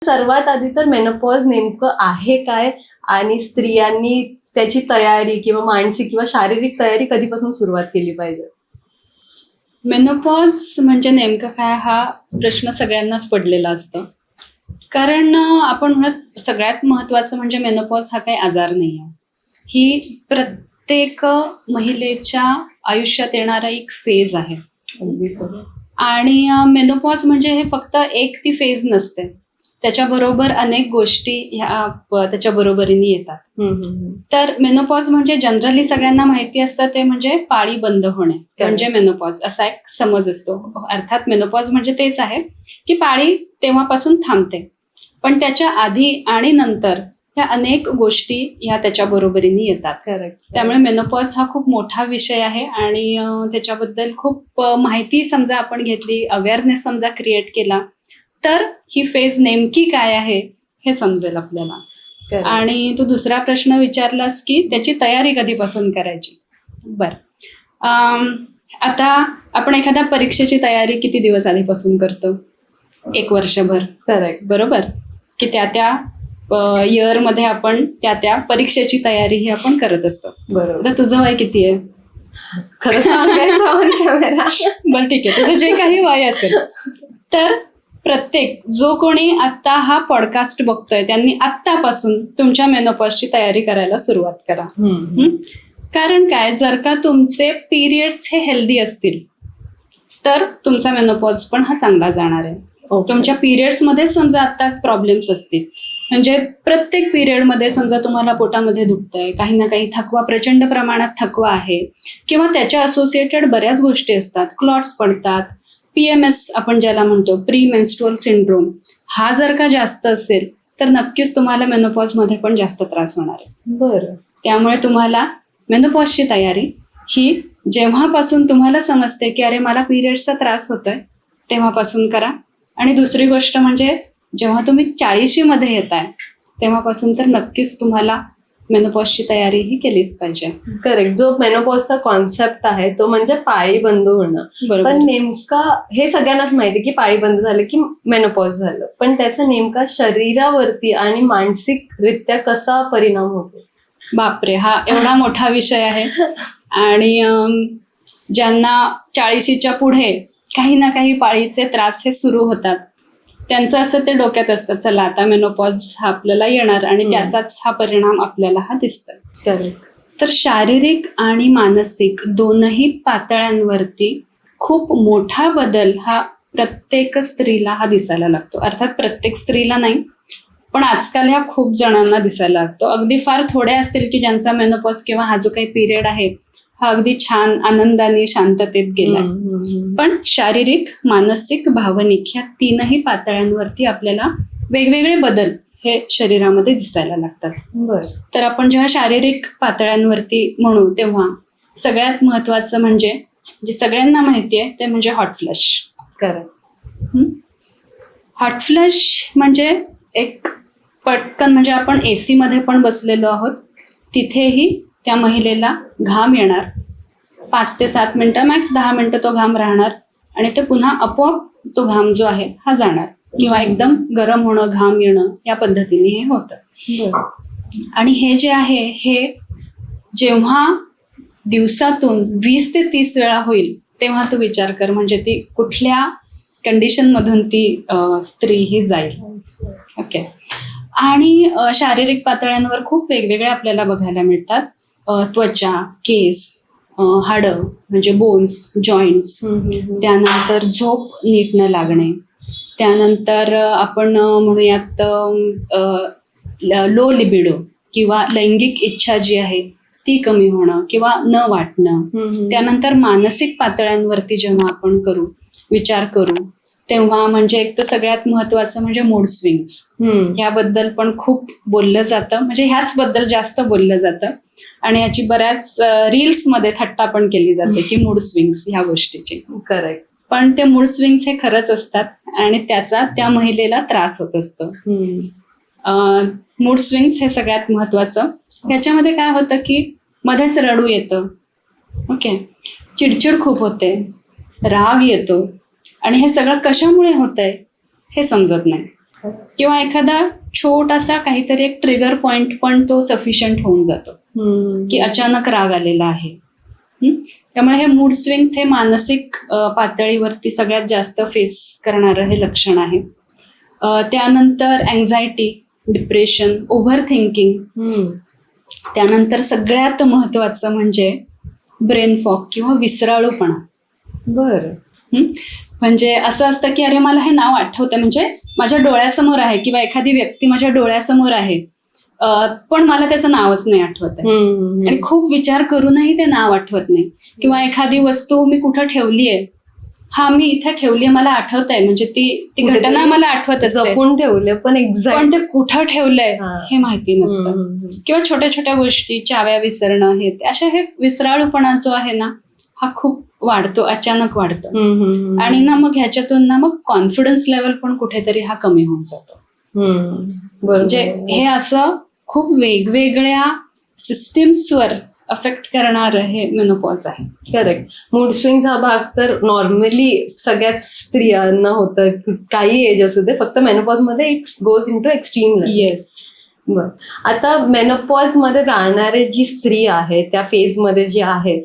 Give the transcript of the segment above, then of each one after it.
सर्वात आधी तर मेनोपॉज नेमकं आहे काय आणि स्त्रियांनी त्याची तयारी किंवा मानसिक किंवा शारीरिक तयारी कधीपासून सुरुवात केली पाहिजे? मेनोपॉज म्हणजे नेमकं काय हा प्रश्न सगळ्यांनाच पडलेला असतो. कारण आपण म्हणत सगळ्यात महत्त्वाचं म्हणजे मेनोपॉज हा काही आजार नाही आहे. ही प्रत्येक महिलेच्या आयुष्यात येणारा एक फेज आहे. आणि मेनोपॉज म्हणजे हे फक्त एक ती फेज नसते, त्याच्याबरोबर अनेक गोष्टी ह्या त्याच्या बरोबरीने येतात. तर मेनोपॉज म्हणजे जनरली सगळ्यांना माहिती असतं ते म्हणजे पाळी बंद होणे म्हणजे मेनोपॉज असा एक समज असतो. अर्थात मेनोपॉज म्हणजे तेच आहे की पाळी तेव्हापासून थांबते, पण त्याच्या आधी आणि नंतर ह्या अनेक गोष्टी ह्या त्याच्या बरोबरीने येतात. त्यामुळे मेनोपॉज हा खूप मोठा विषय आहे आणि त्याच्याबद्दल खूप माहिती समजा आपण घेतली, अवेअरनेस समजा क्रिएट केला, तर ही फेज नेमकी काय आहे हे समजेल आपल्याला. आणि तू दुसरा प्रश्न विचारलास की त्याची तयारी कधीपासून करायची. आता आपण एखाद्या परीक्षेची तयारी किती दिवस आधीपासून करतो? 1 वर्षभर. बरोबर की त्या इयरमध्ये आपण त्या परीक्षेची तयारी ही आपण करत असतो. बरोबर. तर तुझं वय किती आहे? खरं सांगायचं बरं ठीक आहे, तुझं जे काही वय असेल तर प्रत्येक जो कोणी आत्ता हा पॉडकास्ट बघतोय त्यांनी आत्तापासून तुमच्या मेनोपॉजची तयारी करायला सुरुवात करा. कारण काय, जर का तुमचे पिरियड्स हे हेल्दी असतील तर तुमचा मेनोपॉज पण हा चांगला जाणार आहे. तुमच्या पिरियड्समध्ये समजा आता प्रॉब्लेम्स असतील, म्हणजे प्रत्येक पिरियडमध्ये समजा तुम्हाला पोटामध्ये दुखतंय, काही ना काही थकवा, प्रचंड प्रमाणात थकवा आहे किंवा त्याच्या असोसिएटेड बऱ्याच गोष्टी असतात, क्लॉट्स पडतात, PMS आपण ज्याला म्हणतो प्री मेन्स्ट्रुअल सिंड्रोम, हा जर का जास्त असेल तर नक्कीच तुम्हाला मेनोपॉजमध्ये पण जास्त त्रास होणार आहे. बरं. त्यामुळे तुम्हाला मेनोपॉजची तयारी ही जेव्हापासून तुम्हाला समजते की अरे मला पिरियड्सचा त्रास होतोय तेव्हापासून करा. आणि दुसरी गोष्ट म्हणजे जेव्हा तुम्ही 40शी मध्ये येताय तेव्हापासून तर नक्कीच तुम्हाला मेनोपॉजची तयारी ही केलीच पाहिजे. करेक्ट. जो मेनोपॉजचा कॉन्सेप्ट आहे तो म्हणजे पाळी बंद होणं. पण नेमका हे सगळ्यांनाच माहिती की पाळी बंद झालं की मेनोपॉज झालं, पण त्याचा नेमका शरीरावरती आणि मानसिकरित्या कसा परिणाम होतो? बापरे, हा एवढा मोठा विषय आहे. आणि ज्यांना 40च्या पुढे काही ना काही पाळीचे त्रास हे सुरू होतात त्यांचं असं ते डोक्यात असतं, चला आता मेनोपॉज हा आपल्याला येणार आणि त्याचाच हा परिणाम आपल्याला हा दिसतोय. तर शारीरिक आणि मानसिक दोनही पातळ्यांवरती खूप मोठा बदल हा प्रत्येक स्त्रीला हा दिसायला लागतो. अर्थात प्रत्येक स्त्रीला नाही, पण आजकाल ह्या खूप जणांना दिसायला लागतो. अगदी फार थोडे असतील की ज्यांचा मेनोपॉज किंवा हा जो काही पिरियड आहे हा अगदी छान आनंदाने शांततेत गेलाय. पण शारीरिक, मानसिक, भावनिक ह्या तीनही पातळ्यांवरती आपल्याला वेगवेगळे बदल हे शरीरामध्ये दिसायला लागतात. तर आपण जेव्हा शारीरिक पातळ्यांवरती म्हणू तेव्हा सगळ्यात महत्वाचं म्हणजे जे सगळ्यांना माहिती आहे ते म्हणजे हॉट फ्लश. हॉट फ्लश म्हणजे एक पटकन म्हणजे आपण AC मध्ये पण बसलेलो आहोत, तिथेही त्या महिलेला घाम येणार, 5 ते 7 मिनिटं मॅक्स 10 मिनिटं तो घाम राहणार आणि ते पुन्हा आपोआप तो घाम जो आहे हा जाणार, किंवा एकदम गरम होणं, घाम येणं या पद्धतीने हे होतं. आणि हे जे आहे हे जेव्हा दिवसातून 20 ते 30 वेळा होईल तेव्हा तू विचार कर म्हणजे ती कुठल्या कंडिशन मधून ती स्त्री ही जाईल. ओके. आणि शारीरिक पातळ्यांवर खूप वेगवेगळे आपल्याला बघायला मिळतात. त्वचा, केस, हाडं म्हणजे बोन्स, जॉईंट्स, त्यानंतर झोप नीट न लागणे, त्यानंतर आपण म्हणूयात लो लिबिडो किंवा लैंगिक इच्छा जी आहे ती कमी होणं किंवा न वाटणं. त्यानंतर मानसिक पातळ्यांवरती जेव्हा आपण विचार करू तेव्हा म्हणजे एक तर सगळ्यात महत्वाचं म्हणजे मूड स्विंग्स. ह्याबद्दल पण खूप बोललं जातं, म्हणजे ह्याच बद्दल जास्त बोललं जातं आणि याची बऱ्याच रील्स मध्ये थट्टा पण केली जाते की मूड स्विंग्स ह्या गोष्टीची. करेक्ट. पण ते मूड स्विंग्स हे खरंच असतात आणि त्याचा त्या महिलेला त्रास होत असतो. मूड स्विंग्स हे सगळ्यात महत्वाचं. ह्याच्यामध्ये काय होतं की मध्येच रडू येतं, ओके, चिडचिड खूप होते, राग येतो आणि हे सगळं कशामुळे होतंय हे समजत नाही. किंवा एखादा छोटासा काहीतरी एक ट्रिगर पॉइंट पण तो सफिशियंट होऊन जातो की अचानक राग आलेला आहे. त्यामुळे हे मूड स्विंग्स हे मानसिक पातळीवरती सगळ्यात जास्त फेस करणारं हे लक्षण आहे. त्यानंतर अँझायटी, डिप्रेशन, ओव्हर थिंकिंग, त्यानंतर सगळ्यात महत्वाचं म्हणजे ब्रेन फॉग किंवा विसराळूपणा. म्हणजे असं असतं की अरे मला हे नाव आठवतंय, म्हणजे माझ्या डोळ्यासमोर आहे किंवा एखादी व्यक्ती माझ्या डोळ्यासमोर आहे, पण मला त्याचं नावच नाही आठवत आहे आणि खूप विचार करूनही ते नाव आठवत नाही. किंवा एखादी वस्तू मी कुठं ठेवली आहे, हा मी इथे ठेवली आहे, मला आठवत आहे, म्हणजे ती घटना मला आठवत असते, जपून ठेवले पण पण ते कुठं ठेवलंय हे माहिती नसतं. किंवा छोट्या छोट्या गोष्टी, चाव्या विसरणं, हे अशा हे विसराळूपणा जो आहे ना हा खूप वाढतो, अचानक वाढतो. आणि ना मग ह्याच्यातून ना मग कॉन्फिडन्स लेवल पण कुठेतरी हा कमी होऊन जातो. म्हणजे हे असं खूप वेगवेगळ्या सिस्टीम्सवर अफेक्ट करणारं हे मेनोपॉज आहे. करेक्ट. मूड स्विंग्स हा भाग तर नॉर्मली सगळ्याच स्त्रियांना होतं, काही एज असू दे, फक्त मेनोपॉज मध्ये it goes into extreme. Yes. बर, आता मेनोपॉज मध्ये जाणारे जी स्त्री आहे, त्या फेज मध्ये जी आहे,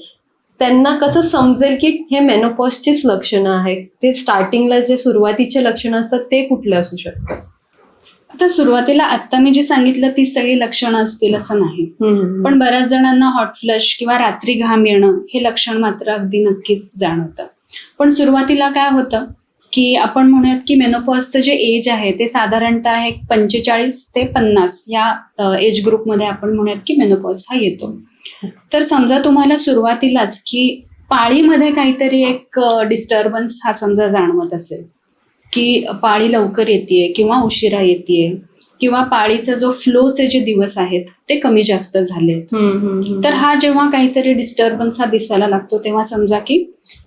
त्यांना कसं समजेल की हे मेनोपॉजचीच लक्षणं आहेत? ते स्टार्टिंगला जे सुरुवातीचे लक्षणं असतात ते कुठले असू शकतात? आता सुरुवातीला आता मी जे सांगितलं ती सगळी लक्षणं असतील असं नाही, पण बऱ्याच जणांना हॉट फ्लश किंवा रात्री घाम येणं हे लक्षण मात्र अगदी नक्कीच जाणवतं. पण सुरुवातीला काय होतं की आपण म्हणूयात की मेनोपॉजचं जे एज आहे ते साधारणतः 45 ते 50 या एज ग्रुपमध्ये आपण म्हणूयात की मेनोपॉज हा येतो. तर समजा तुम्हाला सुरुवातीलाच की पाळीमध्ये काहीतरी एक डिस्टर्बन्स हा समजा जाणवत असेल की पाळी लवकर येते किंवा उशिरा येते, किंवा पाळीचा जो फ्लोचे जे दिवस आहेत ते कमी जास्त झालेत, तर हा जेव्हा काहीतरी डिस्टर्बन्स हा दिसायला लागतो तेव्हा समजा की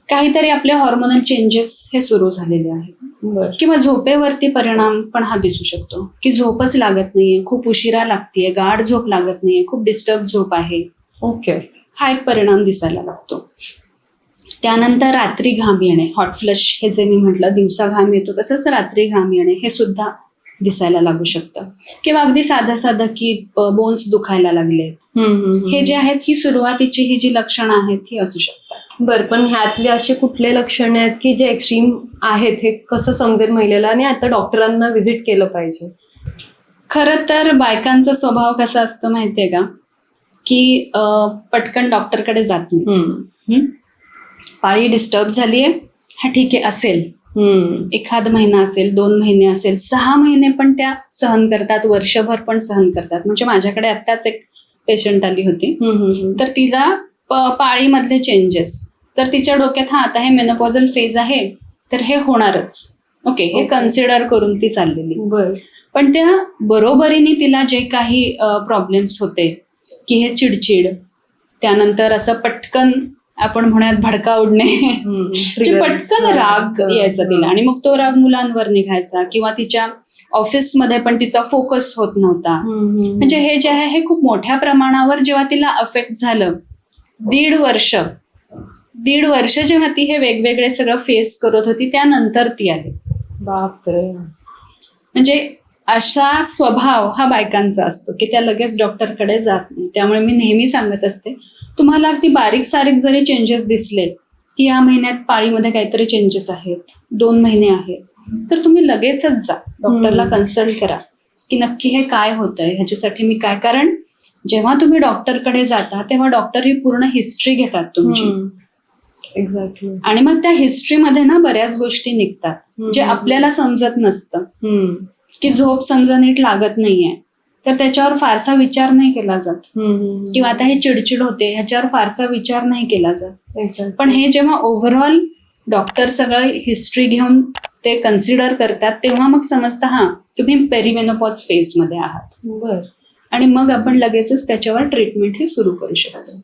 काहीतरी आपले हॉर्मोनल चेंजेस हे सुरू झालेले आहेत. किंवा झोपेवरती परिणाम पण हा दिसू शकतो की झोपच लागत नाहीये, खूप उशिरा लागतेय, गाढ झोप लागत नाहीये, खूप डिस्टर्ब झोप आहे. ओके. हा एक परिणाम दिसायला लागतो. त्यानंतर रात्री घाम येणे, हॉट फ्लश हे जे मी म्हटलं दिवसा घाम येतो तसंच रात्री घाम येणे हे सुद्धा दिसायला लागू शकतं. किंवा अगदी साधं की बोन्स दुखायला लागलेत, हे जे आहेत ही सुरुवातीची ही जी लक्षणं आहेत ही असू शकतात. बरं, पण ह्यातले असे कुठले लक्षण आहेत की जे एक्स्ट्रीम आहेत, हे कसं समजेल महिलेला आणि आता डॉक्टरांना व्हिजिट केलं पाहिजे? खरं तर बायकांचा स्वभाव कसा असतो माहितीये का, की पटकन डॉक्टरकडे जात नाही. पाळी डिस्टर्ब झालीये, हा ठीक आहे असेल, एखाद महिना असेल, 2 महिने असेल, 6 महिने पण त्या सहन करतात, वर्षभर पण सहन करतात. म्हणजे माझ्याकडे आत्ताच एक पेशंट आली होती, तर तिला पाळीमधले चेंजेस, तर तिच्या डोक्यात हा आता हे मेनोपॉझल फेज आहे तर हे होणारच, ओके, हे कन्सिडर करून ती चाललेली. पण त्या बरोबरीने तिला जे काही प्रॉब्लेम्स होते की हे चिडचिड, त्यानंतर असं पटकन आपण म्हणूयात भडका उडणे, पटकन राग यायचा तिला, आणि मग तो राग मुलांवर निघायचा किंवा तिच्या ऑफिसमध्ये पण तिचा फोकस होत नव्हता. म्हणजे हे जे आहे हे खूप मोठ्या प्रमाणावर जेव्हा तिला अफेक्ट झालं, 1.5 वर्ष जेव्हा ती हे वेगवेगळे सगळं फेस करत होती त्यानंतर ती आली. बापरे. म्हणजे असा स्वभाव हा बायकांचा असतो की त्या लगेच डॉक्टरकडे जात नाही. त्यामुळे मी नेहमी सांगत असते, तुम्हाला अगदी बारीक सारीक जरी चेंजेस दिसले की या महिन्यात पाळीमध्ये काहीतरी चेंजेस आहेत, 2 महिने आहेत, तर तुम्ही लगेचच जा डॉक्टरला कन्सल्ट करा की नक्की हे काय होतंय, ह्याच्यासाठी मी काय. कारण जेव्हा तुम्ही डॉक्टरकडे जाता तेव्हा डॉक्टर ही पूर्ण हिस्ट्री घेतात तुमची. एक्झॅक्टली. आणि मग त्या हिस्ट्रीमध्ये ना बऱ्याच गोष्टी निघतात जे आपल्याला समजत नसतं. की झोप समजा नीट लागत नाहीये तर त्याच्यावर फारसा विचार नाही केला जात, किंवा आता हे चिडचिड होते ह्याच्यावर फारसा विचार नाही केला जात. पण हे जेव्हा ओव्हरऑल डॉक्टर सगळं हिस्ट्री घेऊन ते कन्सिडर करतात तेव्हा मग समजतं हा तुम्ही पेरिमेनोपॉज फेज मध्ये आहात. आणि मग आपण लगेचच त्याच्यावर ट्रीटमेंट ही सुरू करू शकतो.